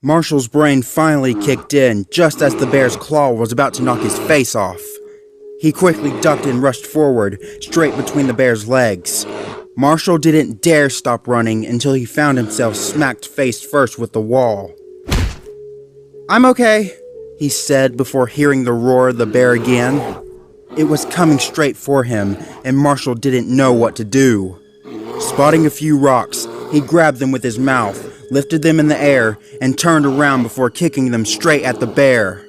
Marshall's brain finally kicked in just as the bear's claw was about to knock his face off. He quickly ducked and rushed forward, straight between the bear's legs. Marshall didn't dare stop running until he found himself smacked face first with the wall. "I'm okay," he said before hearing the roar of the bear again. It was coming straight for him, and Marshall didn't know what to do. Spotting a few rocks, he grabbed them with his mouth, lifted them in the air, and turned around before kicking them straight at the bear.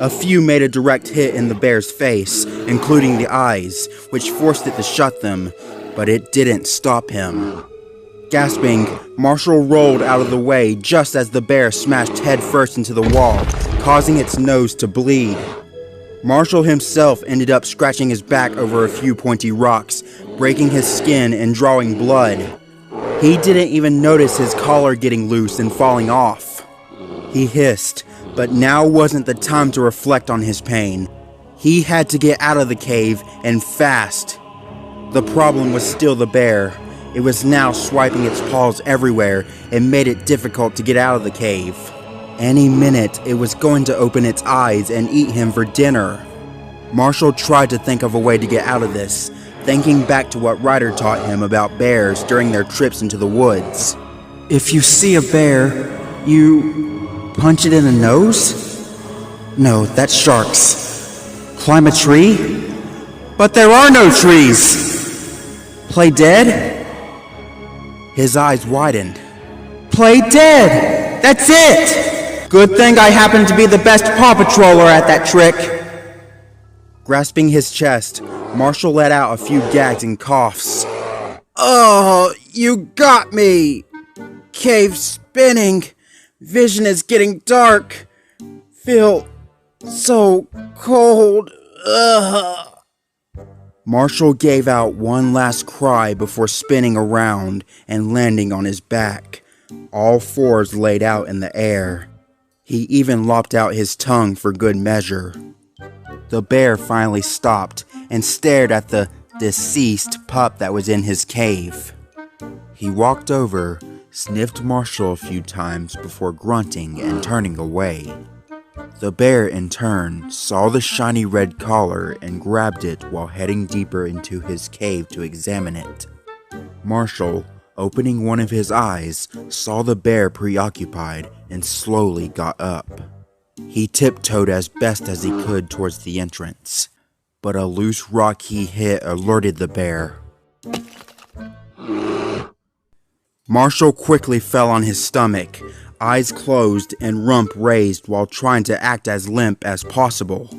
A few made a direct hit in the bear's face, including the eyes, which forced it to shut them, but it didn't stop him. Gasping, Marshall rolled out of the way just as the bear smashed headfirst into the wall, causing its nose to bleed. Marshall himself ended up scratching his back over a few pointy rocks, breaking his skin and drawing blood. He didn't even notice his collar getting loose and falling off. He hissed, but now wasn't the time to reflect on his pain. He had to get out of the cave, and fast. The problem was still the bear. It was now swiping its paws everywhere and made it difficult to get out of the cave. Any minute, it was going to open its eyes and eat him for dinner. Marshall tried to think of a way to get out of this, thinking back to what Ryder taught him about bears during their trips into the woods. If you see a bear, you punch it in the nose? No, that's sharks. Climb a tree? But there are no trees! Play dead? His eyes widened. Play dead! That's it! Good thing I happen to be the best Paw Patroller at that trick. Grasping his chest, Marshall let out a few gags and coughs. Oh, you got me! Cave spinning. Vision is getting dark. Feel so cold. Ugh. Marshall gave out one last cry before spinning around and landing on his back, all fours laid out in the air. He even lopped out his tongue for good measure. The bear finally stopped and stared at the deceased pup that was in his cave. He walked over, sniffed Marshall a few times before grunting and turning away. The bear, in turn, saw the shiny red collar and grabbed it while heading deeper into his cave to examine it. Marshall, opening one of his eyes, saw the bear preoccupied and slowly got up. He tiptoed as best as he could towards the entrance, but a loose rock he hit alerted the bear. Marshall quickly fell on his stomach, eyes closed and rump raised while trying to act as limp as possible.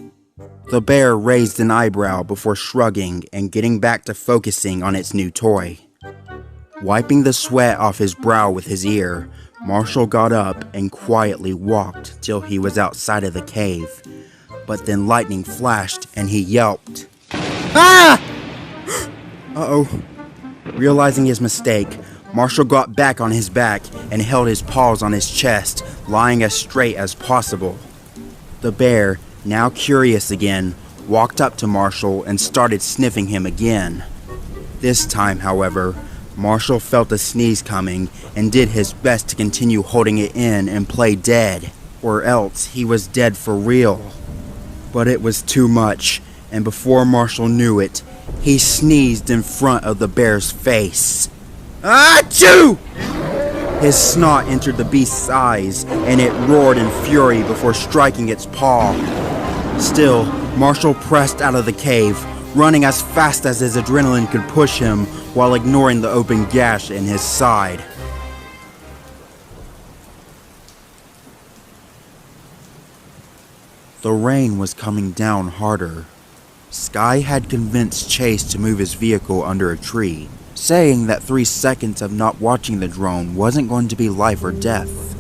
The bear raised an eyebrow before shrugging and getting back to focusing on its new toy. Wiping the sweat off his brow with his ear, Marshall got up and quietly walked till he was outside of the cave. But then lightning flashed and he yelped. Ah! Uh-oh. Realizing his mistake, Marshall got back on his back and held his paws on his chest, lying as straight as possible. The bear, now curious again, walked up to Marshall and started sniffing him again. This time, however, Marshall felt a sneeze coming and did his best to continue holding it in and play dead, or else he was dead for real. But it was too much, and before Marshall knew it, he sneezed in front of the bear's face. Achoo! His snot entered the beast's eyes, and it roared in fury before striking its paw. Still, Marshall pressed out of the cave, running as fast as his adrenaline could push him while ignoring the open gash in his side. The rain was coming down harder. Sky had convinced Chase to move his vehicle under a tree, saying that 3 seconds of not watching the drone wasn't going to be life or death.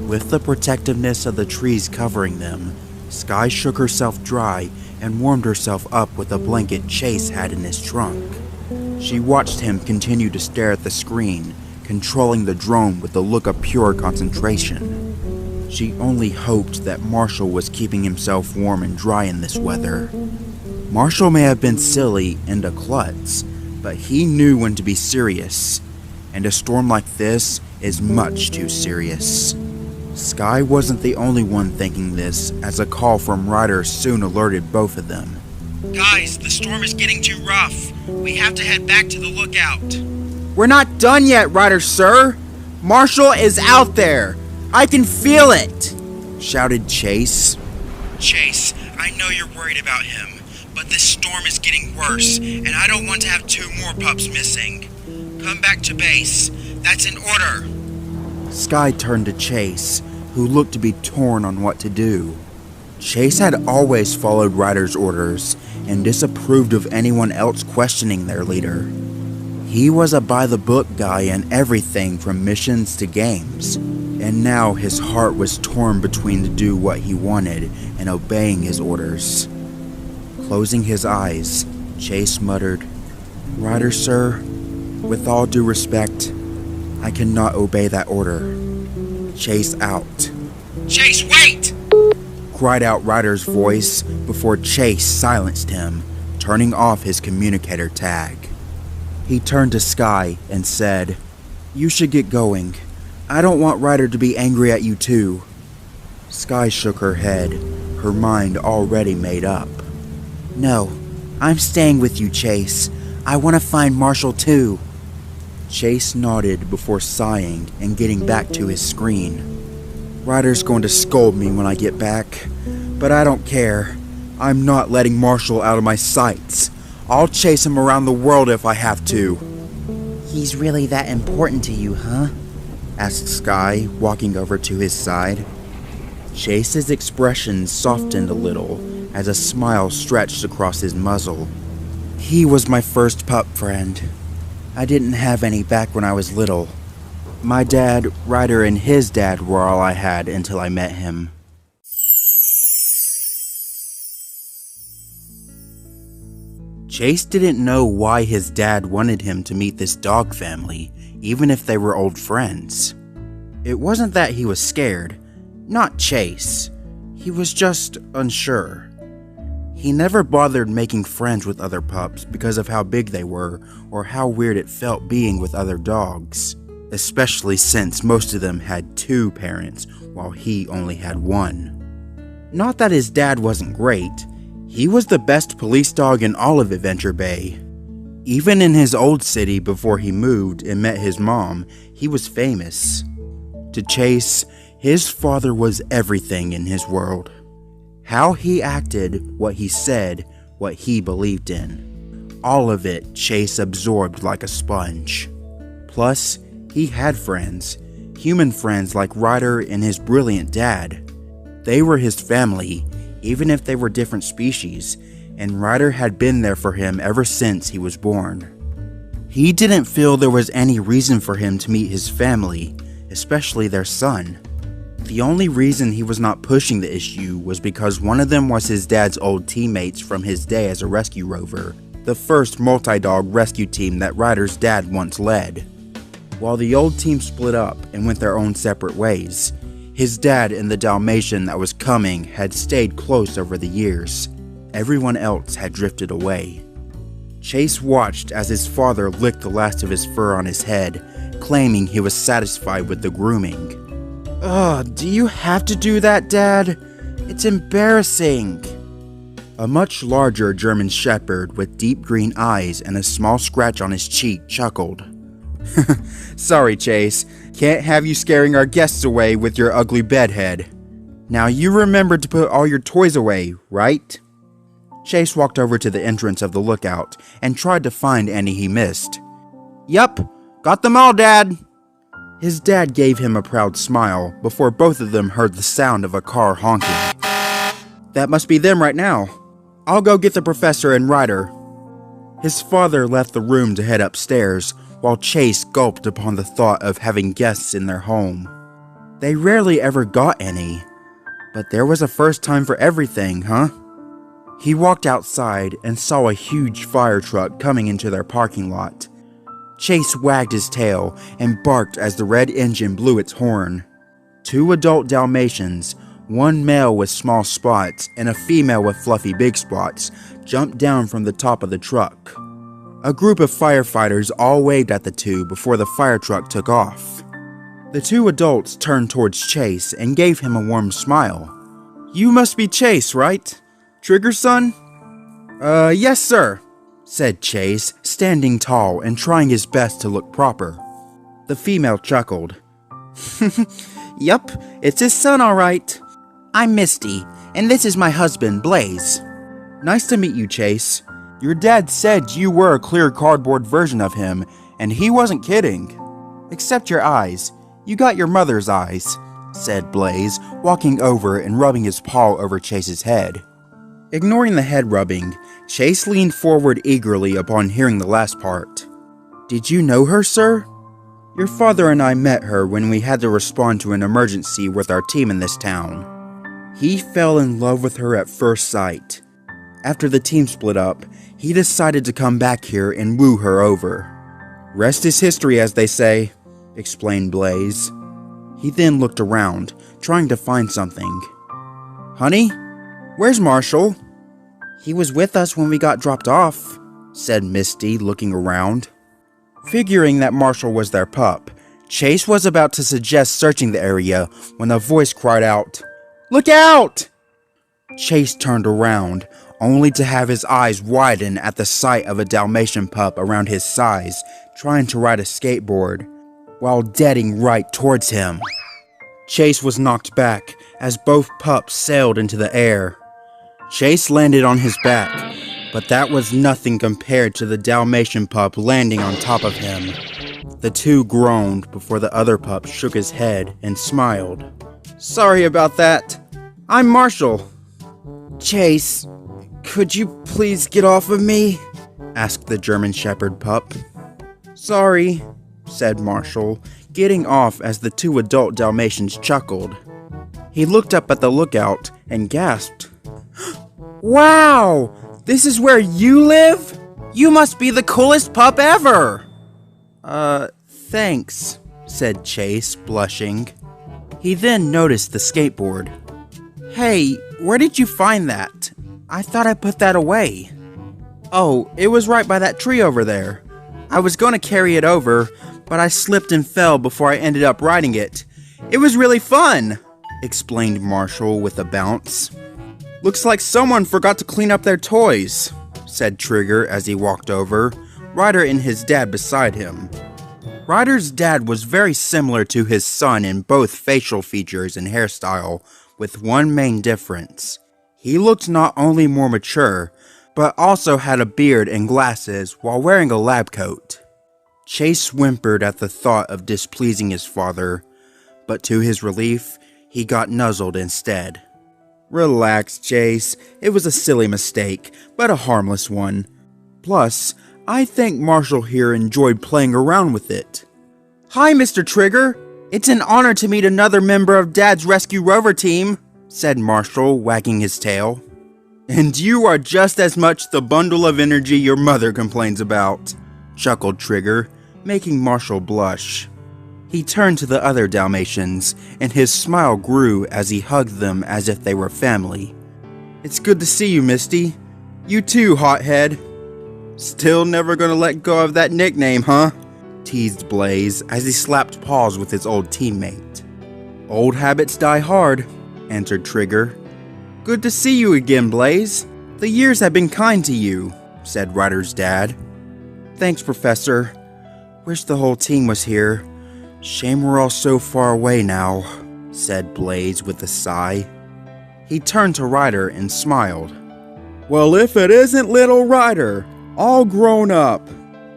With the protectiveness of the trees covering them, Sky shook herself dry and warmed herself up with a blanket Chase had in his trunk. She watched him continue to stare at the screen, controlling the drone with a look of pure concentration. She only hoped that Marshall was keeping himself warm and dry in this weather. Marshall may have been silly and a klutz, but he knew when to be serious, and a storm like this is much too serious. Sky wasn't the only one thinking this, as a call from Ryder soon alerted both of them. Guys, the storm is getting too rough. We have to head back to the lookout. We're not done yet, Ryder, sir! Marshall is out there! I can feel it! Shouted Chase. Chase, I know you're worried about him, but this storm is getting worse, and I don't want to have 2 more pups missing. Come back to base. That's an order. Sky turned to Chase, who looked to be torn on what to do. Chase had always followed Ryder's orders and disapproved of anyone else questioning their leader. He was a by-the-book guy in everything from missions to games, and now his heart was torn between to do what he wanted and obeying his orders. Closing his eyes, Chase muttered, "Ryder, sir, with all due respect, I cannot obey that order. Chase out." Chase, wait! Cried out Ryder's voice before Chase silenced him, turning off his communicator tag. He turned to Sky and said, "You should get going. I don't want Ryder to be angry at you too." Sky shook her head, her mind already made up. "No, I'm staying with you, Chase. I want to find Marshall too." Chase nodded before sighing and getting back to his screen. "Ryder's going to scold me when I get back, but I don't care. I'm not letting Marshall out of my sights. I'll chase him around the world if I have to." "He's really that important to you, huh?" asked Sky, walking over to his side. Chase's expression softened a little as a smile stretched across his muzzle. "He was my first pup friend. I didn't have any back when I was little. My dad, Ryder, and his dad were all I had until I met him." Chase didn't know why his dad wanted him to meet this dog family, even if they were old friends. It wasn't that he was scared, not Chase. He was just unsure. He never bothered making friends with other pups because of how big they were or how weird it felt being with other dogs, especially since most of them had 2 parents while he only had 1. Not that his dad wasn't great. He was the best police dog in all of Adventure Bay. Even in his old city before he moved and met his mom, he was famous. To Chase, his father was everything in his world. How he acted, what he said, what he believed in. All of it Chase absorbed like a sponge. Plus, he had friends. Human friends like Ryder and his brilliant dad. They were his family, even if they were different species, and Ryder had been there for him ever since he was born. He didn't feel there was any reason for him to meet his family, especially their son. The only reason he was not pushing the issue was because one of them was his dad's old teammates from his day as a rescue rover, the first multi-dog rescue team that Ryder's dad once led. While the old team split up and went their own separate ways, his dad and the Dalmatian that was coming had stayed close over the years. Everyone else had drifted away. Chase watched as his father licked the last of his fur on his head, claiming he was satisfied with the grooming. "Ugh, do you have to do that, Dad? It's embarrassing." A much larger German Shepherd with deep green eyes and a small scratch on his cheek chuckled. "Sorry, Chase. Can't have you scaring our guests away with your ugly bedhead. Now you remembered to put all your toys away, right?" Chase walked over to the entrance of the lookout and tried to find any he missed. "Yup, got them all, Dad." His dad gave him a proud smile before both of them heard the sound of a car honking. "That must be them right now. I'll go get the professor and Ryder." His father left the room to head upstairs, while Chase gulped upon the thought of having guests in their home. They rarely ever got any, but there was a first time for everything, huh? He walked outside and saw a huge fire truck coming into their parking lot. Chase wagged his tail and barked as the red engine blew its horn. 2 adult Dalmatians, one male with small spots and a female with fluffy big spots, jumped down from the top of the truck. A group of firefighters all waved at the 2 before the fire truck took off. The two adults turned towards Chase and gave him a warm smile. "You must be Chase, right? Trigger's son?" Yes, sir," said Chase, standing tall and trying his best to look proper. The female chuckled. "Yup, it's his son, all right. I'm Misty, and this is my husband, Blaze." "Nice to meet you, Chase. Your dad said you were a clear cardboard version of him, and he wasn't kidding. Except your eyes. You got your mother's eyes," said Blaze, walking over and rubbing his paw over Chase's head. Ignoring the head rubbing, Chase leaned forward eagerly upon hearing the last part. "Did you know her, sir?" "Your father and I met her when we had to respond to an emergency with our team in this town. He fell in love with her at first sight. After the team split up, he decided to come back here and woo her over. Rest is history, as they say," explained Blaze. He then looked around, trying to find something. "Honey, where's Marshall?" "He was with us when we got dropped off," said Misty, looking around. Figuring that Marshall was their pup, Chase was about to suggest searching the area when a voice cried out, "Look out!" Chase turned around, only to have his eyes widen at the sight of a Dalmatian pup around his size, trying to ride a skateboard, while deading right towards him. Chase was knocked back as both pups sailed into the air. Chase landed on his back, but that was nothing compared to the Dalmatian pup landing on top of him. The two groaned before the other pup shook his head and smiled. "Sorry about that. I'm Marshall." "Chase, could you please get off of me?" asked the German Shepherd pup. "Sorry," said Marshall, getting off as the two adult Dalmatians chuckled. He looked up at the lookout and gasped. "Wow! This is where you live? You must be the coolest pup ever!" Thanks," said Chase, blushing. He then noticed the skateboard. "Hey, where did you find that? I thought I put that away." "Oh, it was right by that tree over there. I was going to carry it over, but I slipped and fell before I ended up riding it. It was really fun," explained Marshall with a bounce. "Looks like someone forgot to clean up their toys," said Trigger as he walked over, Ryder and his dad beside him. Ryder's dad was very similar to his son in both facial features and hairstyle, with one main difference. He looked not only more mature, but also had a beard and glasses while wearing a lab coat. Chase whimpered at the thought of displeasing his father, but to his relief, he got nuzzled instead. "Relax, Chase. It was a silly mistake, but a harmless one. Plus, I think Marshall here enjoyed playing around with it." "Hi, Mr. Trigger. It's an honor to meet another member of Dad's Rescue Rover team," said Marshall, wagging his tail. "And you are just as much the bundle of energy your mother complains about," chuckled Trigger, making Marshall blush. He turned to the other Dalmatians, and his smile grew as he hugged them as if they were family. "It's good to see you, Misty. You too, hothead." "Still never gonna let go of that nickname, huh?" teased Blaze as he slapped paws with his old teammate. "Old habits die hard," answered Trigger. "Good to see you again, Blaze. The years have been kind to you," said Ryder's dad. "Thanks, Professor. Wish the whole team was here. Shame we're all so far away now," said Blaze with a sigh. He turned to Ryder and smiled. "Well, if it isn't little Ryder, all grown up.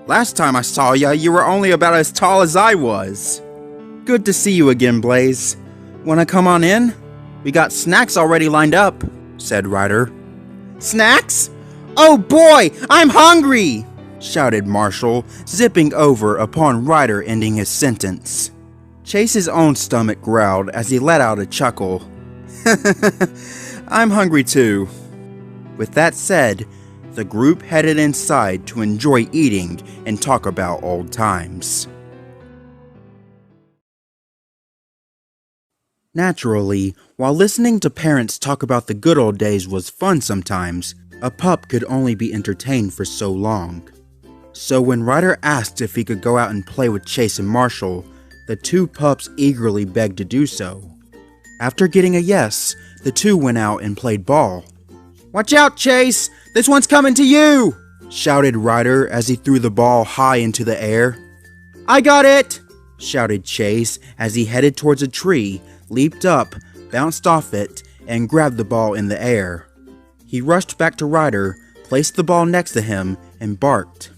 Last time I saw ya, you were only about as tall as I was." "Good to see you again, Blaze. Wanna come on in? We got snacks already lined up," said Ryder. "Snacks? Oh boy, I'm hungry!" shouted Marshall, zipping over upon Ryder ending his sentence. Chase's own stomach growled as he let out a chuckle. "I'm hungry too." With that said, the group headed inside to enjoy eating and talk about old times. Naturally, while listening to parents talk about the good old days was fun sometimes, a pup could only be entertained for so long. So when Ryder asked if he could go out and play with Chase and Marshall, The two pups eagerly begged to do so. After getting a yes, the two went out and played ball. "Watch out, Chase! This one's coming to you!" shouted Ryder as he threw the ball high into the air. "I got it!" shouted Chase as he headed towards a tree, leaped up, bounced off it, and grabbed the ball in the air. He rushed back to Ryder, placed the ball next to him, and barked.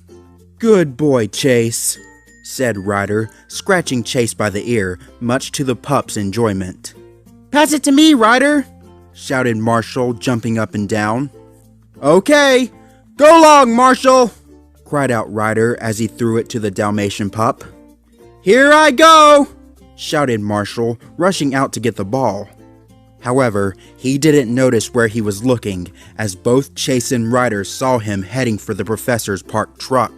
"Good boy, Chase," said Ryder, scratching Chase by the ear, much to the pup's enjoyment. "Pass it to me, Ryder!" shouted Marshall, jumping up and down. "Okay, go long, Marshall!" cried out Ryder as he threw it to the Dalmatian pup. "Here I go!" shouted Marshall, rushing out to get the ball. However, he didn't notice where he was looking, as both Chase and Ryder saw him heading for the professor's parked truck.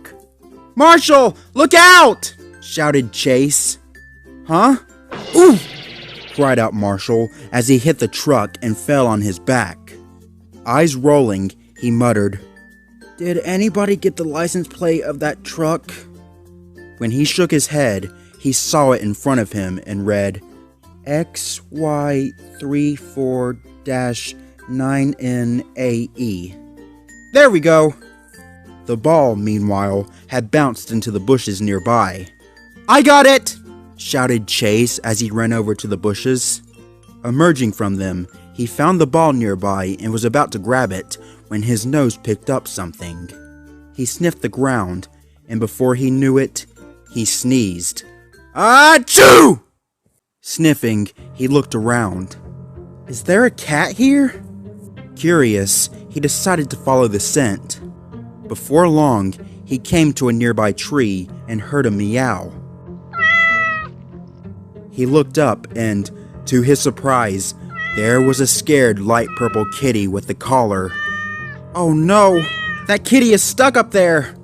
"Marshall, look out!" shouted Chase. "Huh? Ooh!" cried out Marshall as he hit the truck and fell on his back. Eyes rolling, he muttered, "Did anybody get the license plate of that truck?" When he shook his head, he saw it in front of him and read, XY34-9NAE. There we go! The ball, meanwhile, had bounced into the bushes nearby. "I got it!" shouted Chase as he ran over to the bushes. Emerging from them, he found the ball nearby and was about to grab it when his nose picked up something. He sniffed the ground, and before he knew it, he sneezed. Achoo! Sniffing, he looked around. Is there a cat here? Curious, he decided to follow the scent. Before long, he came to a nearby tree and heard a meow. He looked up and, to his surprise, there was a scared light purple kitty with the collar. Oh no! That kitty is stuck up there!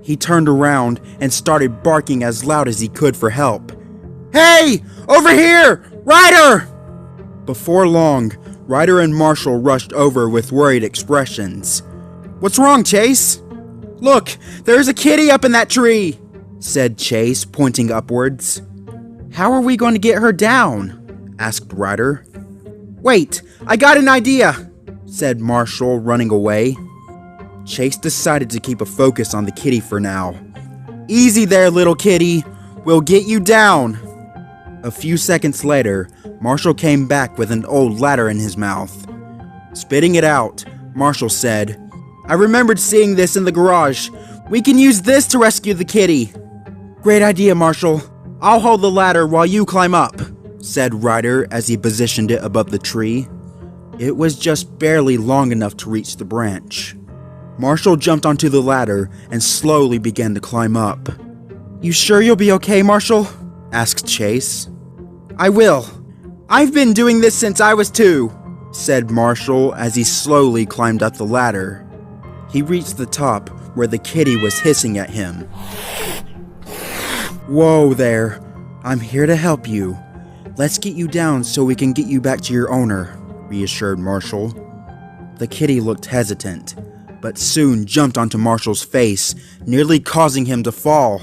He turned around and started barking as loud as he could for help. Hey! Over here! Ryder! Before long, Ryder and Marshall rushed over with worried expressions. What's wrong, Chase? Look, there's a kitty up in that tree, said Chase, pointing upwards. How are we going to get her down? Asked Ryder. Wait, I got an idea, said Marshall, running away. Chase decided to keep a focus on the kitty for now. Easy there, little kitty. We'll get you down. A few seconds later, Marshall came back with an old ladder in his mouth. Spitting it out, Marshall said, I remembered seeing this in the garage. We can use this to rescue the kitty. Great idea, Marshall. I'll hold the ladder while you climb up, said Ryder as he positioned it above the tree. It was just barely long enough to reach the branch. Marshall jumped onto the ladder and slowly began to climb up. You sure you'll be okay, Marshall? Asked Chase. I will. I've been doing this since I was 2, said Marshall as he slowly climbed up the ladder. He reached the top where the kitty was hissing at him. Whoa there. I'm here to help you. Let's get you down so we can get you back to your owner, reassured Marshall. The kitty looked hesitant, but soon jumped onto Marshall's face, nearly causing him to fall.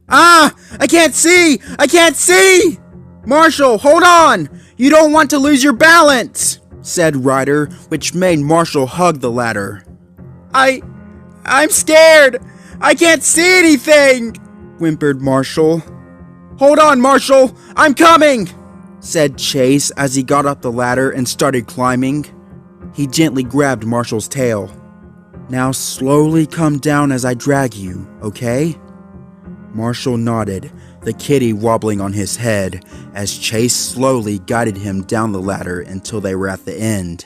Ah! I can't see! I can't see! Marshall, hold on! You don't want to lose your balance! Said Ryder, which made Marshall hug the ladder. I'm scared! I can't see anything! Whimpered Marshall. Hold on, Marshall! I'm coming! Said Chase as he got up the ladder and started climbing. He gently grabbed Marshall's tail. Now slowly come down as I drag you, okay? Marshall nodded, the kitty wobbling on his head, as Chase slowly guided him down the ladder until they were at the end.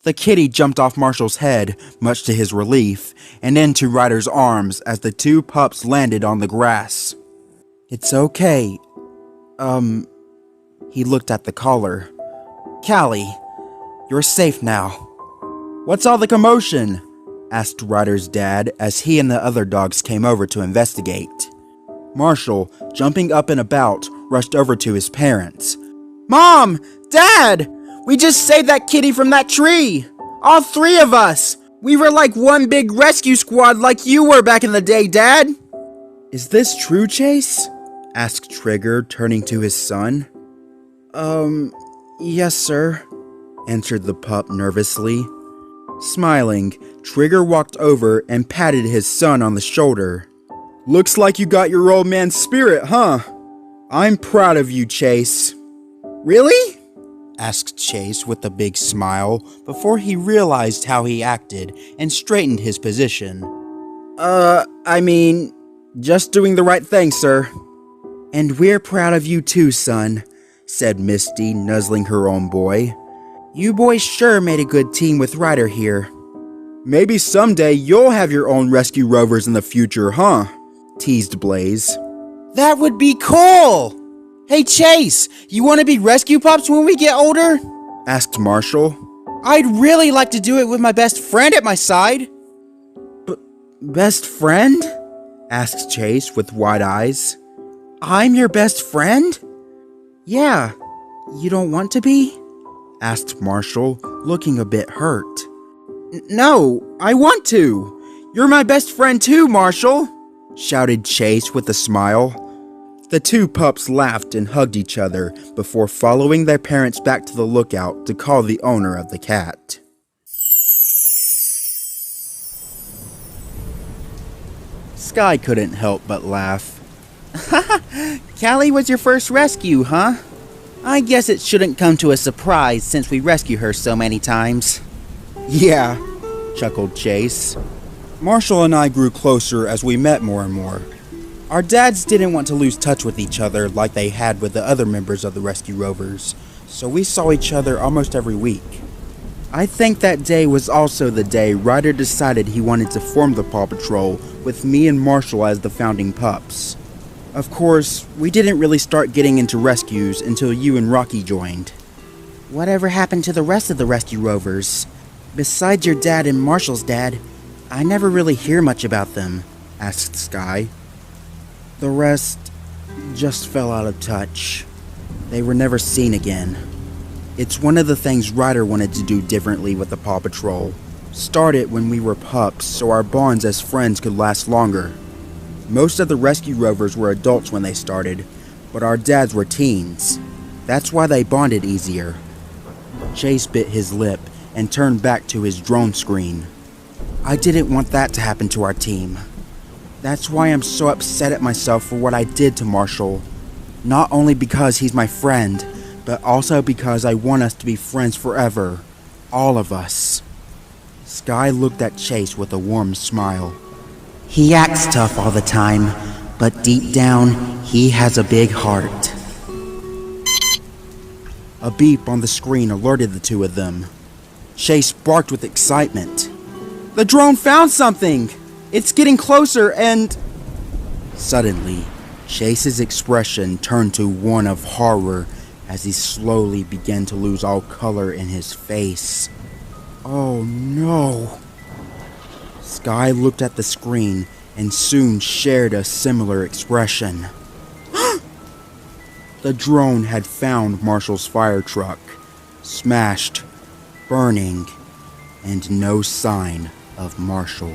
The kitty jumped off Marshall's head, much to his relief, and into Ryder's arms as the 2 pups landed on the grass. It's okay. He looked at the collar. Callie, you're safe now. What's all the commotion? Asked Ryder's dad as he and the other dogs came over to investigate. Marshall, jumping up and about, rushed over to his parents. Mom! Dad! We just saved that kitty from that tree! All 3 of us! We were like one big rescue squad like you were back in the day, Dad! Is this true, Chase? asked Trigger, turning to his son. Yes, sir, answered the pup nervously. Smiling, Trigger walked over and patted his son on the shoulder. Looks like you got your old man's spirit, huh? I'm proud of you, Chase. Really? Asked Chase with a big smile before he realized how he acted and straightened his position. I mean, just doing the right thing, sir. And we're proud of you too, son, said Misty, nuzzling her own boy. You boys sure made a good team with Ryder here. Maybe someday you'll have your own rescue rovers in the future, huh? Teased Blaze. That would be cool! Hey Chase, you want to be rescue pups when we get older? Asked Marshall. I'd really like to do it with my best friend at my side. Best friend? Asked Chase with wide eyes. I'm your best friend? Yeah, you don't want to be? Asked Marshall, looking a bit hurt. No, I want to. You're my best friend too, Marshall, shouted Chase with a smile. The two pups laughed and hugged each other before following their parents back to the lookout to call the owner of the cat. Sky couldn't help but laugh. Callie was your first rescue, huh? I guess it shouldn't come to a surprise since we rescue her so many times. Yeah, chuckled Chase. Marshall and I grew closer as we met more and more. Our dads didn't want to lose touch with each other like they had with the other members of the Rescue Rovers, so we saw each other almost every week. I think that day was also the day Ryder decided he wanted to form the Paw Patrol with me and Marshall as the founding pups. Of course, we didn't really start getting into rescues until you and Rocky joined. Whatever happened to the rest of the Rescue Rovers? Besides your dad and Marshall's dad, I never really hear much about them, asked Sky. The rest just fell out of touch. They were never seen again. It's one of the things Ryder wanted to do differently with the Paw Patrol. Start it when we were pups so our bonds as friends could last longer. Most of the Rescue Rovers were adults when they started, but our dads were teens. That's why they bonded easier. Chase bit his lip and turned back to his drone screen. I didn't want that to happen to our team. That's why I'm so upset at myself for what I did to Marshall. Not only because he's my friend, but also because I want us to be friends forever. All of us. Sky looked at Chase with a warm smile. He acts tough all the time, but deep down, he has a big heart. A beep on the screen alerted the two of them. Chase barked with excitement. The drone found something! It's getting closer and... Suddenly, Chase's expression turned to one of horror as he slowly began to lose all color in his face. Oh no! Sky looked at the screen and soon shared a similar expression. The drone had found Marshall's fire truck, smashed, burning, and no sign of Marshall.